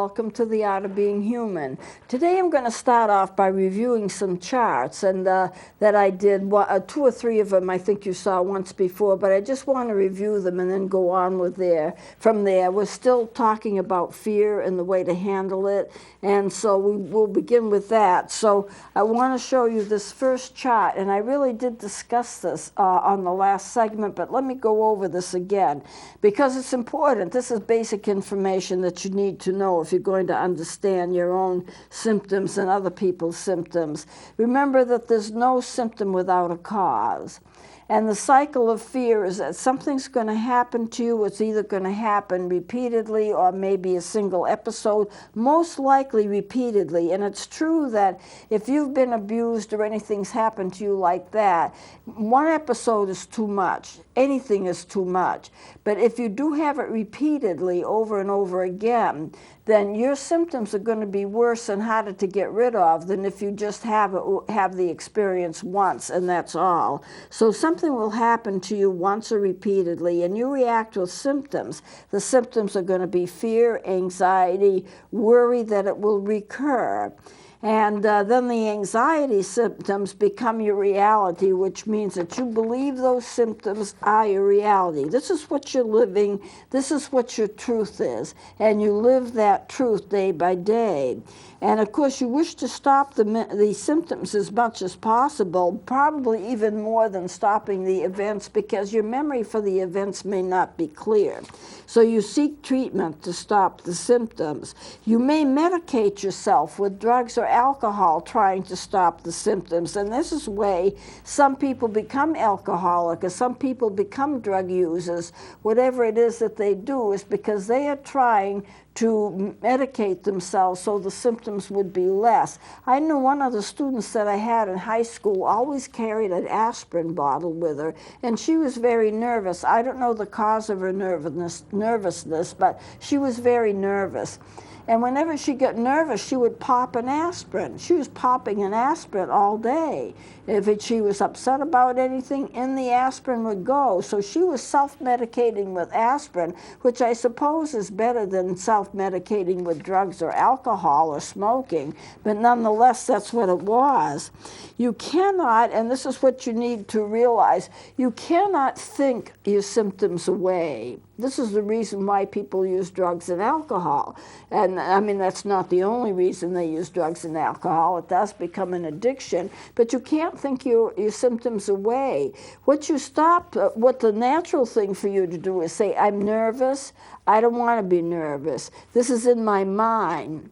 welcome to the Art of Being Human. Today I'm going to start off by reviewing some charts and that I did, two or three of them I think you saw once before, but I just want to review them and then go on with from there. We're still talking about fear and the way to handle it, and so we'll begin with that. So I want to show you this first chart, and I really did discuss this on the last segment, but let me go over this again because it's important. This is basic information that you need to know if you're going to understand your own symptoms and other people's symptoms. Remember that there's no symptom without a cause. And the cycle of fear is that something's going to happen to you. It's either going to happen repeatedly or maybe a single episode, most likely repeatedly. And it's true that if you've been abused or anything's happened to you like that, one episode is too much. Anything is too much. But if you do have it repeatedly over and over again, then your symptoms are going to be worse and harder to get rid of than if you just have the experience once and that's all. So something will happen to you once or repeatedly and you react with symptoms. The symptoms are going to be fear, anxiety, worry that it will recur. And then the anxiety symptoms become your reality, which means that you believe those symptoms are your reality. This is what you're living. This is what your truth is. And you live that truth day by day. And of course, you wish to stop the symptoms as much as possible, probably even more than stopping the events, because your memory for the events may not be clear. So you seek treatment to stop the symptoms. You may medicate yourself with drugs or alcohol trying to stop the symptoms. And this is the way some people become alcoholic or some people become drug users. Whatever it is that they do is because they are trying to medicate themselves so the symptoms would be less. I knew one of the students that I had in high school always carried an aspirin bottle with her, and she was very nervous. I don't know the cause of her nervousness, but she was very nervous. And whenever she got nervous, she would pop an aspirin. She was popping an aspirin all day. If she was upset about anything, in the aspirin would go. So she was self-medicating with aspirin, which I suppose is better than self-medicating with drugs or alcohol or smoking. But nonetheless, that's what it was. You cannot, and this is what you need to realize, you cannot think your symptoms away. This is the reason why people use drugs and alcohol. And I mean, that's not the only reason they use drugs and alcohol. It does become an addiction, but you can't think your symptoms away. What the natural thing for you to do is say, I'm nervous. I don't want to be nervous. This is in my mind.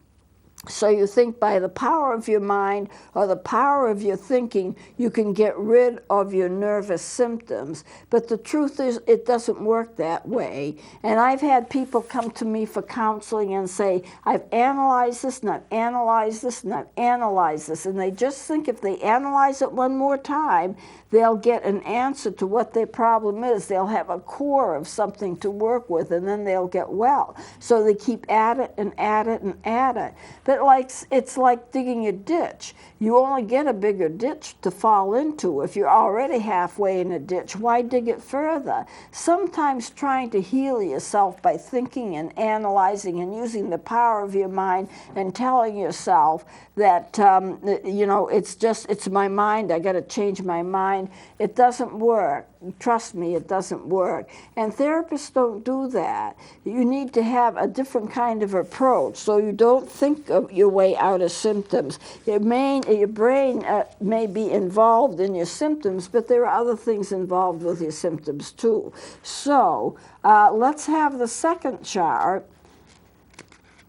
So you think by the power of your mind or the power of your thinking, you can get rid of your nervous symptoms. But the truth is, it doesn't work that way. And I've had people come to me for counseling and say, I've analyzed this, not analyzed this, not analyzed this. And they just think if they analyze it one more time, they'll get an answer to what their problem is. They'll have a core of something to work with, and then they'll get well. So they keep at it and at it and at it. But it's like digging a ditch. You only get a bigger ditch to fall into. If you're already halfway in a ditch, why dig it further? Sometimes trying to heal yourself by thinking and analyzing and using the power of your mind and telling yourself that, it's my mind, I got to change my mind. It doesn't work. Trust me, it doesn't work. And therapists don't do that. You need to have a different kind of approach so you don't think of your way out of symptoms. Your brain may be involved in your symptoms, but there are other things involved with your symptoms too. So let's have the second chart.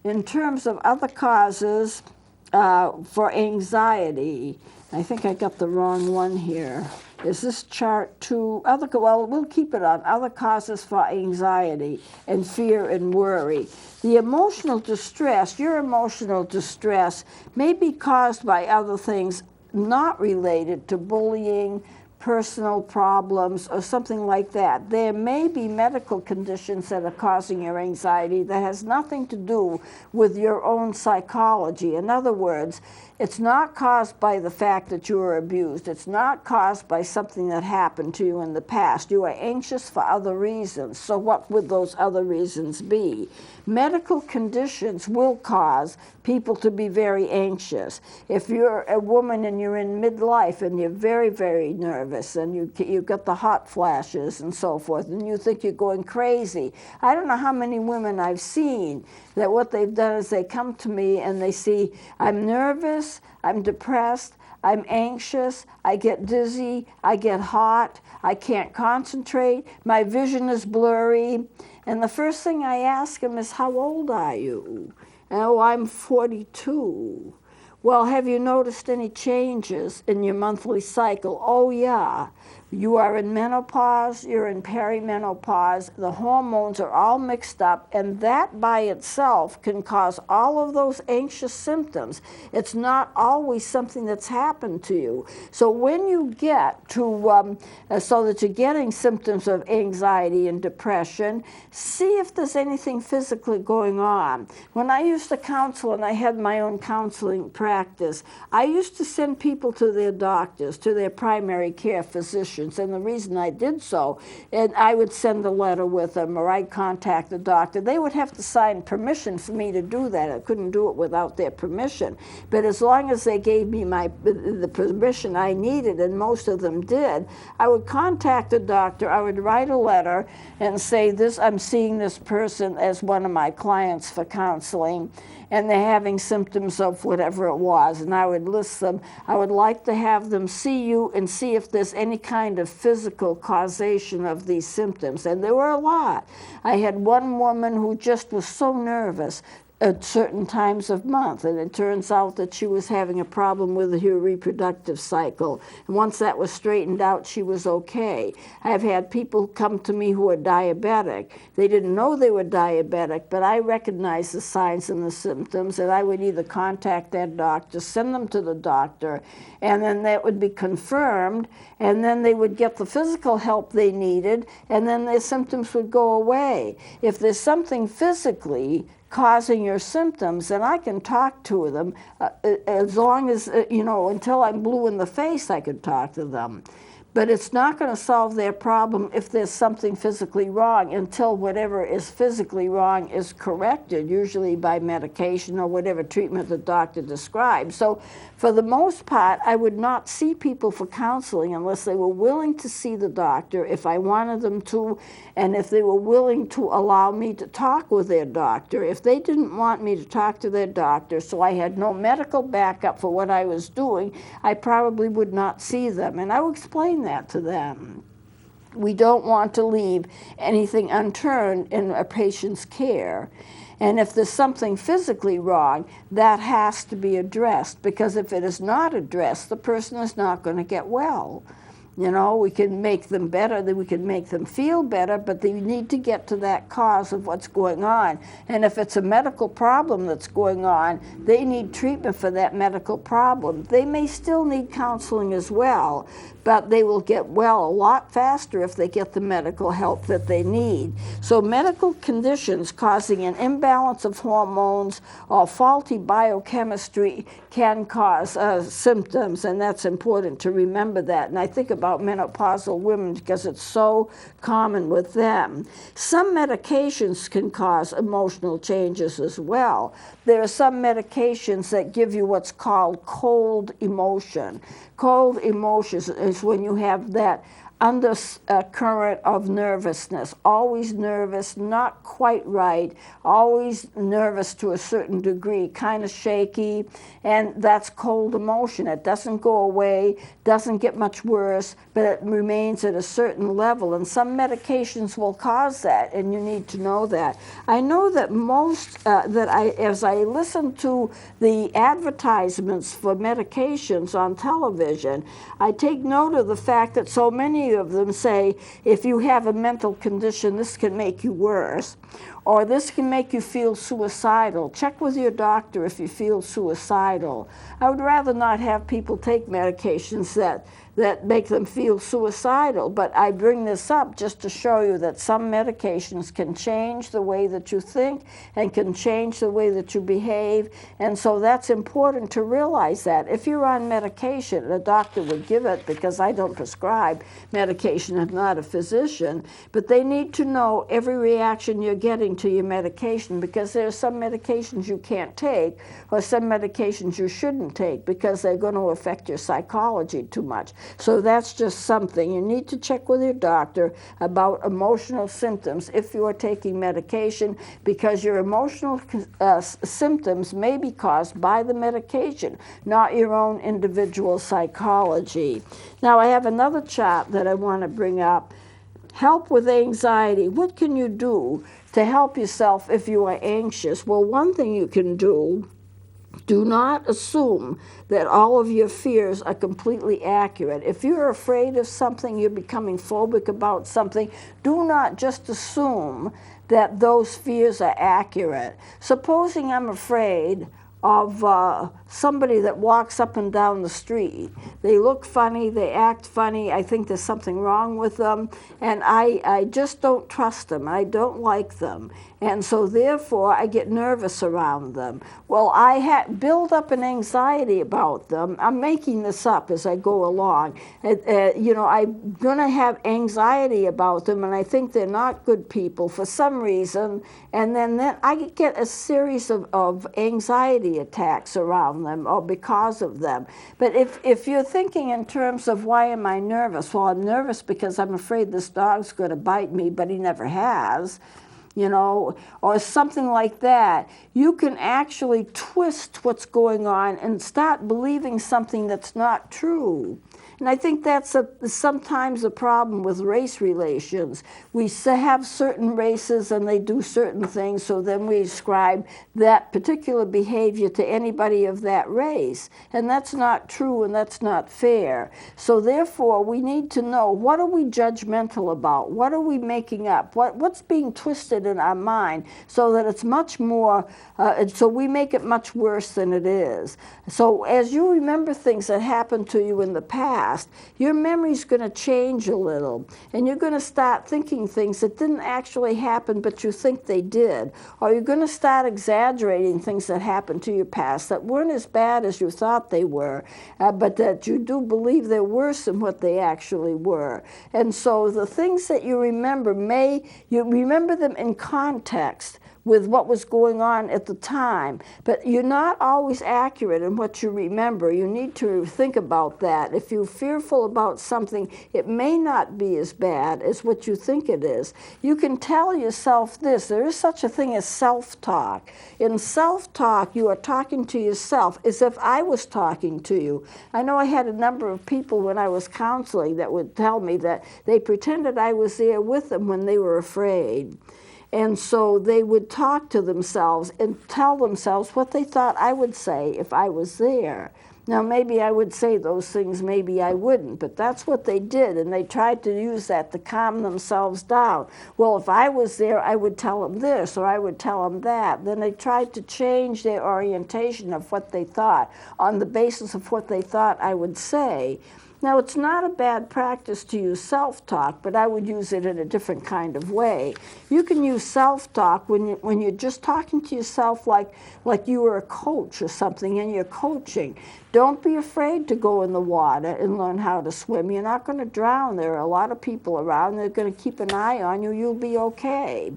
In terms of other causes for anxiety, I think I got the wrong one here. Is this chart two? Well, we'll keep it on other causes for anxiety and fear and worry. The emotional distress, your emotional distress may be caused by other things not related to bullying, personal problems or something like that. There may be medical conditions that are causing your anxiety that has nothing to do with your own psychology. In other words, it's not caused by the fact that you were abused. It's not caused by something that happened to you in the past. You are anxious for other reasons. So what would those other reasons be? Medical conditions will cause people to be very anxious. If you're a woman and you're in midlife and you're very, very nervous and you've got the hot flashes and so forth and you think you're going crazy. I don't know how many women I've seen that what they've done is they come to me and they see, I'm nervous, I'm depressed, I'm anxious, I get dizzy, I get hot, I can't concentrate, my vision is blurry. And the first thing I ask them is, how old are you? Oh, I'm 42. Well, have you noticed any changes in your monthly cycle? Oh, yeah. You are in menopause, you're in perimenopause, the hormones are all mixed up, and that by itself can cause all of those anxious symptoms. It's not always something that's happened to you. So when you get to, so that you're getting symptoms of anxiety and depression, see if there's anything physically going on. When I used to counsel and I had my own counseling practice, I used to send people to their doctors, to their primary care physicians. And the reason I did so, and I would send a letter with them or I'd contact the doctor. They would have to sign permission for me to do that. I couldn't do it without their permission. But as long as they gave me the permission I needed, and most of them did, I would contact the doctor. I would write a letter and say, I'm seeing this person as one of my clients for counseling, and they're having symptoms of whatever it was, and I would list them. I would like to have them see you and see if there's any kind of physical causation of these symptoms, and there were a lot. I had one woman who just was so nervous at certain times of month, and it turns out that she was having a problem with her reproductive cycle. And once that was straightened out, she was okay. I've had people come to me who are diabetic. They didn't know they were diabetic, but I recognized the signs and the symptoms, and I would either contact that doctor, send them to the doctor, and then that would be confirmed, and then they would get the physical help they needed, and then their symptoms would go away. If there's something physically causing your symptoms, then I can talk to them as long as, until I'm blue in the face, I could talk to them. But it's not going to solve their problem if there's something physically wrong until whatever is physically wrong is corrected, usually by medication or whatever treatment the doctor describes. So for the most part, I would not see people for counseling unless they were willing to see the doctor if I wanted them to, and if they were willing to allow me to talk with their doctor. If they didn't want me to talk to their doctor, so I had no medical backup for what I was doing, I probably would not see them. And I would explain that to them. We don't want to leave anything unturned in a patient's care. And if there's something physically wrong, that has to be addressed, because if it is not addressed, the person is not going to get well. We can make them better, we can make them feel better, but they need to get to that cause of what's going on. And if it's a medical problem that's going on, they need treatment for that medical problem. They may still need counseling as well, but they will get well a lot faster if they get the medical help that they need. So medical conditions causing an imbalance of hormones or faulty biochemistry can cause symptoms, and that's important to remember that. And I think about menopausal women because it's so common with them. Some medications can cause emotional changes as well. There are some medications that give you what's called cold emotion. Cold emotions is when you have that undercurrent of nervousness, always nervous, not quite right, always nervous to a certain degree, kind of shaky, and that's cold emotion. It doesn't go away, doesn't get much worse, but it remains at a certain level, and some medications will cause that, and you need to know that. I know that as I listen to the advertisements for medications on television, I take note of the fact that so many of them say, if you have a mental condition, this can make you worse, or this can make you feel suicidal. Check with your doctor if you feel suicidal. I would rather not have people take medications that make them feel suicidal. But I bring this up just to show you that some medications can change the way that you think and can change the way that you behave. And so that's important to realize that. If you're on medication, a doctor would give it, because I don't prescribe medication, I'm not a physician, but they need to know every reaction you're getting to your medication, because there's some medications you can't take, or some medications you shouldn't take, because they're going to affect your psychology too much. So that's just something. You need to check with your doctor about emotional symptoms if you are taking medication, because your emotional symptoms may be caused by the medication, not your own individual psychology. Now, I have another chart that I want to bring up. Help with anxiety. What can you do to help yourself if you are anxious? Well, one thing you can do not assume that all of your fears are completely accurate. If you're afraid of something, you're becoming phobic about something, do not just assume that those fears are accurate. Supposing I'm afraid of somebody that walks up and down the street. They look funny, they act funny, I think there's something wrong with them, and I just don't trust them, I don't like them. And so therefore I get nervous around them. Well, I build up an anxiety about them. I'm making this up as I go along. You know, I'm going to have anxiety about them, and I think they're not good people for some reason, and then I get a series of anxiety attacks around them or because of them. But if you're thinking in terms of why am I nervous? Well, I'm nervous because I'm afraid this dog's going to bite me, but he never has. You know, or something like that, you can actually twist what's going on and start believing something that's not true. And I think that's sometimes a problem with race relations. We have certain races and they do certain things, so then we ascribe that particular behavior to anybody of that race. And that's not true and that's not fair. So therefore, we need to know, what are we judgmental about? What are we making up? What's being twisted in our mind so that it's much more, so we make it much worse than it is. So as you remember things that happened to you in the past, your memory's going to change a little, and you're going to start thinking things that didn't actually happen, but you think they did. Or you're going to start exaggerating things that happened to your past that weren't as bad as you thought they were, but that you do believe they're worse than what they actually were. And so the things that you remember, you remember them in context with what was going on at the time, but you're not always accurate in what you remember. You need to think about that. If you're fearful about something, it may not be as bad as what you think it is. You can tell yourself this. There is such a thing as self-talk. In self-talk, you are talking to yourself as if I was talking to you. I know I had a number of people when I was counseling that would tell me that they pretended I was there with them when they were afraid. And so they would talk to themselves and tell themselves what they thought I would say if I was there. Now, maybe I would say those things, maybe I wouldn't, but that's what they did, and they tried to use that to calm themselves down. Well, if I was there, I would tell them this, or I would tell them that. Then they tried to change their orientation of what they thought on the basis of what they thought I would say. Now, it's not a bad practice to use self-talk, but I would use it in a different kind of way. You can use self-talk when you're just talking to yourself like you were a coach or something and you're coaching. Don't be afraid to go in the water and learn how to swim. You're not going to drown. There are a lot of people around. They're going to keep an eye on you. You'll be okay.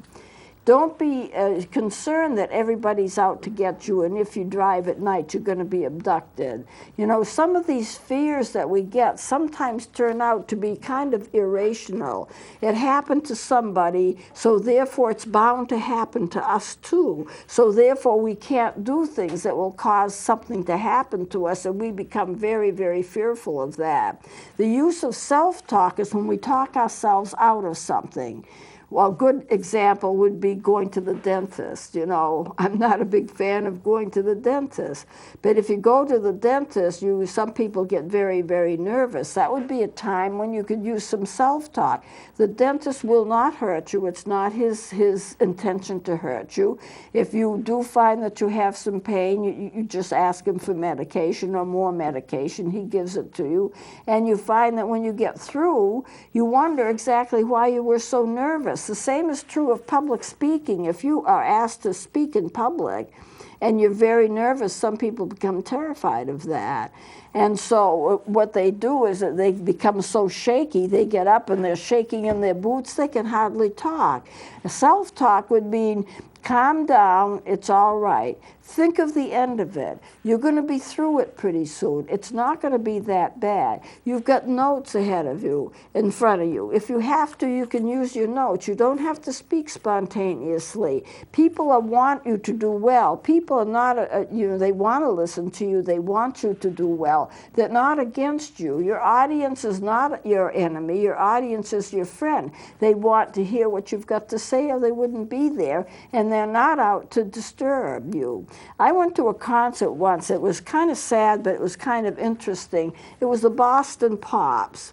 Don't be concerned that everybody's out to get you, and if you drive at night, you're going to be abducted. You know, some of these fears that we get sometimes turn out to be kind of irrational. It happened to somebody, so therefore it's bound to happen to us too. So therefore we can't do things that will cause something to happen to us, and we become very, very fearful of that. The use of self-talk is when we talk ourselves out of something. Well, a good example would be going to the dentist. You know, I'm not a big fan of going to the dentist, but if you go to the dentist, some people get very, very nervous. That would be a time when you could use some self-talk. The dentist will not hurt you. It's not his intention to hurt you. If you do find that you have some pain, you just ask him for medication or more medication. He gives it to you, and you find that when you get through, you wonder exactly why you were so nervous. The same is true of public speaking. If you are asked to speak in public and you're very nervous, some people become terrified of that. And so what they do is that they become so shaky, they get up and they're shaking in their boots, they can hardly talk. Self-talk would mean, calm down, it's all right. Think of the end of it. You're going to be through it pretty soon. It's not going to be that bad. You've got notes ahead of you, in front of you. If you have to, you can use your notes. You don't have to speak spontaneously. People want you to do well. People are not, they want to listen to you. They want you to do well. They're not against you. Your audience is not your enemy. Your audience is your friend. They want to hear what you've got to say or they wouldn't be there, and they're not out to disturb you. I went to a concert once. It was kind of sad, but it was kind of interesting. It was the Boston Pops,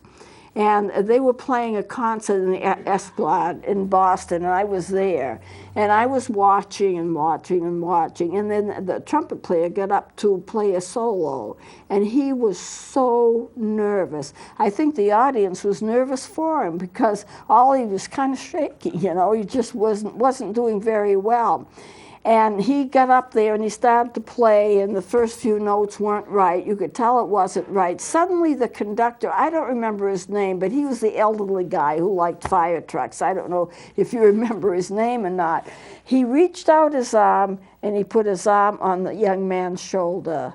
and they were playing a concert in the Esplanade in Boston, and I was there. And I was watching and watching and watching, and then the trumpet player got up to play a solo, and he was so nervous. I think the audience was nervous for him because he was kind of shaky, you know, he just wasn't doing very well. And he got up there and he started to play, and the first few notes weren't right. You could tell it wasn't right. Suddenly the conductor, I don't remember his name, but he was the elderly guy who liked fire trucks. I don't know if you remember his name or not. He reached out his arm and he put his arm on the young man's shoulder.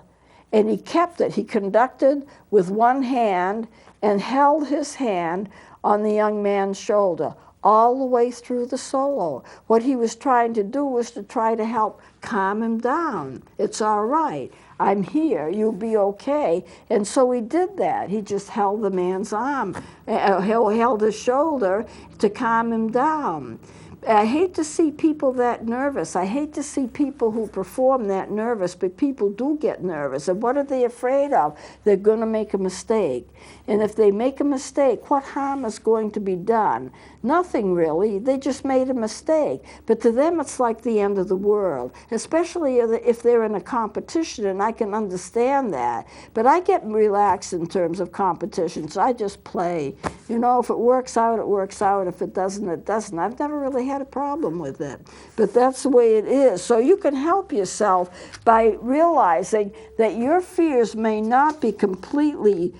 And he kept it. He conducted with one hand and held his hand on the young man's shoulder all the way through the solo. What he was trying to do was to try to help calm him down. It's all right. I'm here. You'll be okay. And so he did that. He just held the man's arm, held his shoulder to calm him down. I hate to see people that nervous. I hate to see people who perform that nervous, but people do get nervous. And what are they afraid of? They're going to make a mistake. And if they make a mistake, what harm is going to be done? Nothing really. They just made a mistake. But to them, it's like the end of the world, especially if they're in a competition, and I can understand that. But I get relaxed in terms of competitions. I just play. You know, if it works out, it works out. If it doesn't, it doesn't. I've never really had a problem with it. But that's the way it is. So you can help yourself by realizing that your fears may not be completely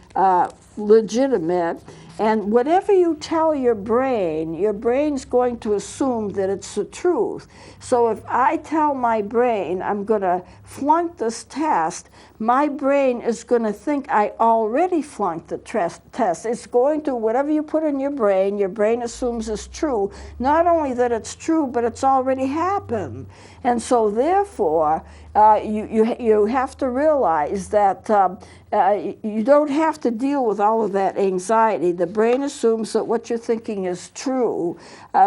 legitimate, and whatever you tell your brain's going to assume that it's the truth. So if I tell my brain I'm going to flunk this test, my brain is going to think I already flunked the test. It's going to, whatever you put in your brain assumes is true. Not only that it's true, but it's already happened. And so therefore, you have to realize that you don't have to deal with all of that anxiety. The brain assumes that what you're thinking is true.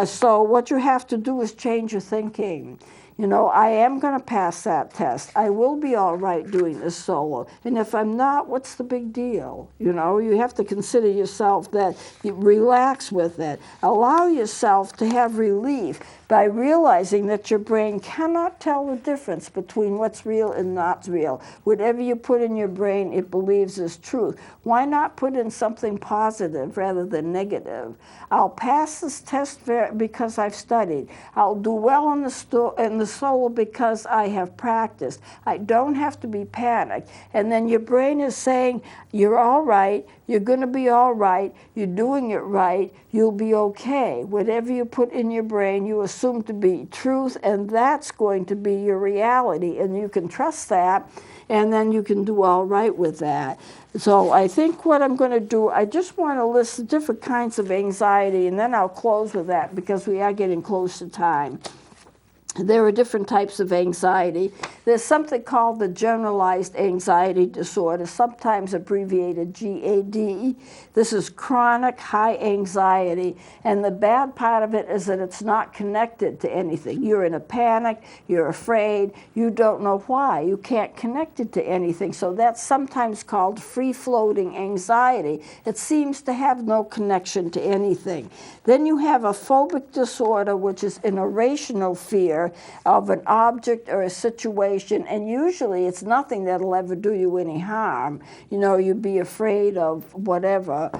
So what you have to do is change your thinking. You know, I am going to pass that test. I will be all right doing this solo. And if I'm not, what's the big deal? You know, you have to consider yourself that you relax with it. Allow yourself to have relief by realizing that your brain cannot tell the difference between what's real and not real. Whatever you put in your brain, it believes is truth. Why not put in something positive rather than negative? I'll pass this test because I've studied. I'll do well in the solo because I have practiced. I don't have to be panicked. And then your brain is saying, you're all right, you're going to be all right, you're doing it right, you'll be okay. Whatever you put in your brain, you assume to be truth, and that's going to be your reality. And you can trust that, and then you can do all right with that. So I think what I'm going to do, I just want to list different kinds of anxiety, and then I'll close with that because we are getting close to time. There are different types of anxiety. There's something called the generalized anxiety disorder, sometimes abbreviated GAD. This is chronic high anxiety, and the bad part of it is that it's not connected to anything. You're in a panic, you're afraid, you don't know why, you can't connect it to anything. So that's sometimes called free-floating anxiety. It seems to have no connection to anything. Then you have a phobic disorder, which is an irrational fear of an object or a situation, and usually it's nothing that'll ever do you any harm. You know, you'd be afraid of whatever.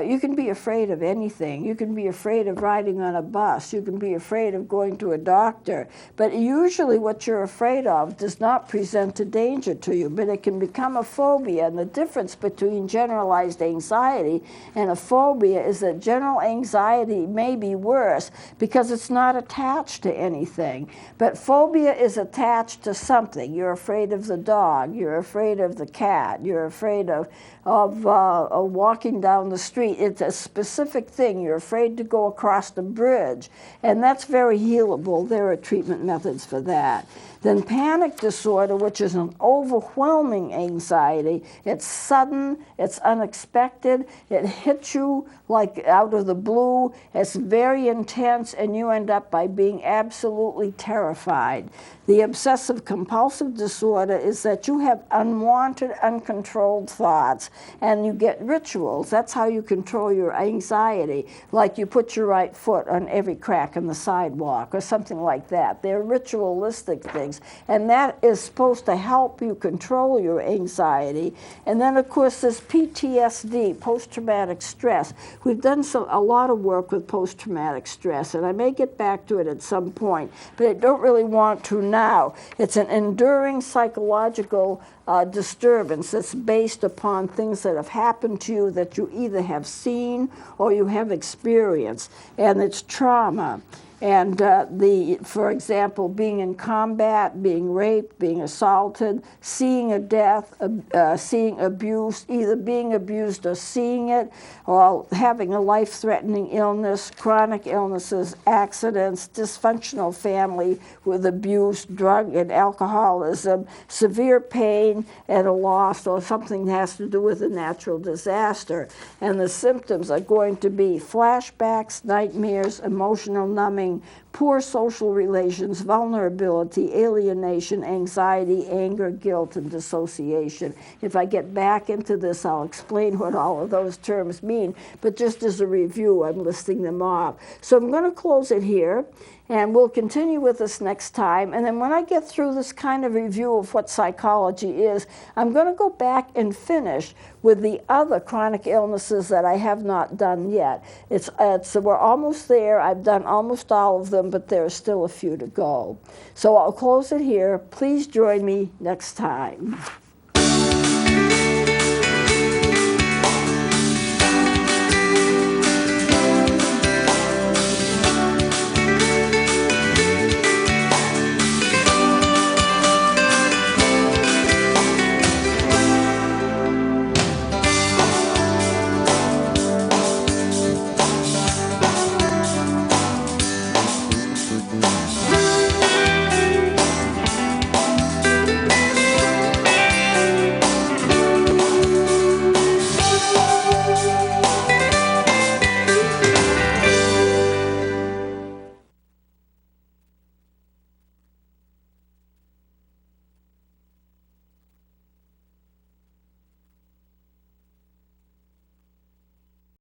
You can be afraid of anything. You can be afraid of riding on a bus. You can be afraid of going to a doctor. But usually what you're afraid of does not present a danger to you, but it can become a phobia. And the difference between generalized anxiety and a phobia is that general anxiety may be worse because it's not attached to anything. But phobia is attached to something. You're afraid of the dog. You're afraid of the cat. You're afraid of walking down the street. It's a specific thing. You're afraid to go across the bridge, and that's very healable. There are treatment methods for that. Then panic disorder, which is an overwhelming anxiety. It's sudden, it's unexpected, it hits you like out of the blue, it's very intense, and you end up by being absolutely terrified. The obsessive compulsive disorder is that you have unwanted, uncontrolled thoughts, and you get rituals. That's how you control your anxiety, like you put your right foot on every crack in the sidewalk or something like that. They're ritualistic things, and that is supposed to help you control your anxiety. And then, of course, there's PTSD, post-traumatic stress. We've done a lot of work with post-traumatic stress, and I may get back to it at some point, but I don't really want to now. It's an enduring psychological disturbance that's based upon things that have happened to you that you either have seen or you have experienced, and it's trauma. And for example, being in combat, being raped, being assaulted, seeing a death, seeing abuse, either being abused or seeing it, or having a life-threatening illness, chronic illnesses, accidents, dysfunctional family with abuse, drug and alcoholism, severe pain and a loss, or something that has to do with a natural disaster. And the symptoms are going to be flashbacks, nightmares, emotional numbing, poor social relations, vulnerability, alienation, anxiety, anger, guilt, and dissociation. If I get back into this, I'll explain what all of those terms mean, but just as a review, I'm listing them off. So I'm going to close it here, and we'll continue with this next time. And then when I get through this kind of review of what psychology is, I'm going to go back and finish with the other chronic illnesses that I have not done yet. We're almost there. I've done almost all of them, but there are still a few to go. So I'll close it here. Please join me next time.